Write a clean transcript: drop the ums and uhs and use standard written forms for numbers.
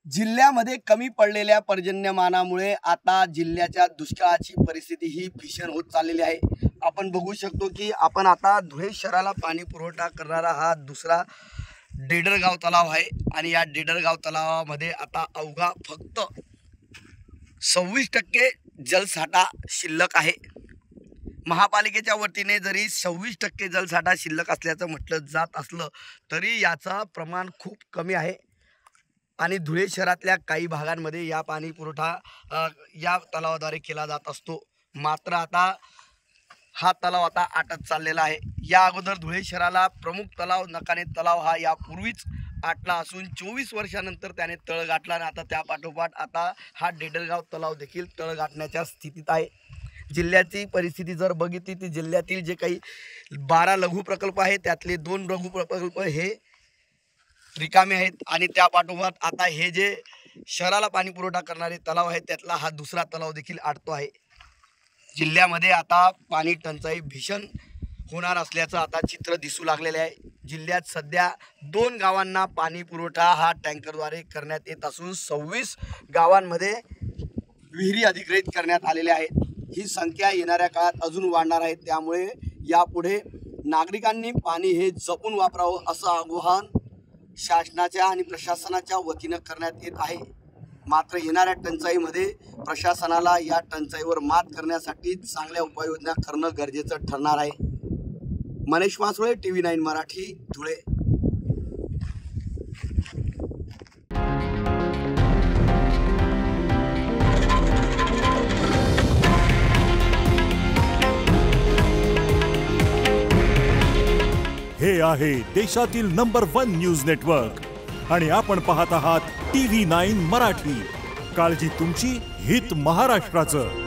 जिल्ह्यामध्ये कमी पडलेल्या पर्जन्यमानामुळे आता जिल्ह्याच्या दुष्काळाची परिस्थिती ही भीषण होत चाललेली आहे। आपण बघू शकतो की आपण आता धुळे शहराला पाणी पुरवठा करणारा हा दुसरा डेडरगाव तलाव आहे आणि या डेडरगाव तलावामध्ये आता अवघा फक्त 26% जलसाठा शिल्लक आहे। महापालिकेच्या वतीने जरी 26% जलसाठा शिल्लक असल्याचं म्हटलं जात असलं तरी याचा प्रमाण खूप कमी आहे आणि धुळे शहरातल्या काही भागांमध्ये या पाणी पुरवठा या तलावाद्वारे केला जात असतो। मात्र आता हा तलाव आता आटत चाललेला आहे। या अगोदर धुळे शहराला प्रमुख तलाव नकाने तलाव हा यापूर्वीच आटला असून 24 वर्षानंतर त्याने तळ गाठला आणि आता त्या पाठोपाठ आता हा डेडरगाव तलाव देखील तळ गाठण्याच्या स्थितीत आहे। जिल्ह्याची परिस्थिती जर बघितली तर जिल्ह्यातील जे काही 12 लघु प्रकल्प आहेत त्यातले 2 लघु प्रकल्प हे रिकामे आहेत आणि त्या पाठोपाठ आता हे जे शहराला पाणी पुरवठा करणारे तलाव आहेत त्यातला हा दुसरा तलाव देखील आटतो आहे। जिल्ह्यामध्ये आता पाणी टंचाई भीषण होणार असल्याचं आता चित्र दिसू लागलेले आहे। जिल्ह्यात सध्या 2 गावांना पाणी पुरवठा हा टँकरद्वारे करण्यात येत असून 26 गावांमध्ये विहिरी अधिग्रहित करण्यात आलेल्या आहेत। ही संख्या येणाऱ्या काळात अजून वाढणार आहे, त्यामुळे यापुढे नागरिकांनी पाणी हे जपून वापरावं असं आवाहन शासनाच्या आणि प्रशासनाच्या वतीने करण्यात येत आहे। मात्र येणाऱ्या टंचाईमध्ये प्रशासनाला या टंचाईवर मात करण्यासाठी चांगल्या उपाययोजना करणं गरजेचं ठरणार आहे। मनीष मासुळे, TV9 मराठी, धुळे। हे आहे देशातील नंबर 1 न्यूज नेटवर्क आणि आपण पाहत आहात TV9 मराठी। काळजी तुमची, हित महाराष्ट्राचं।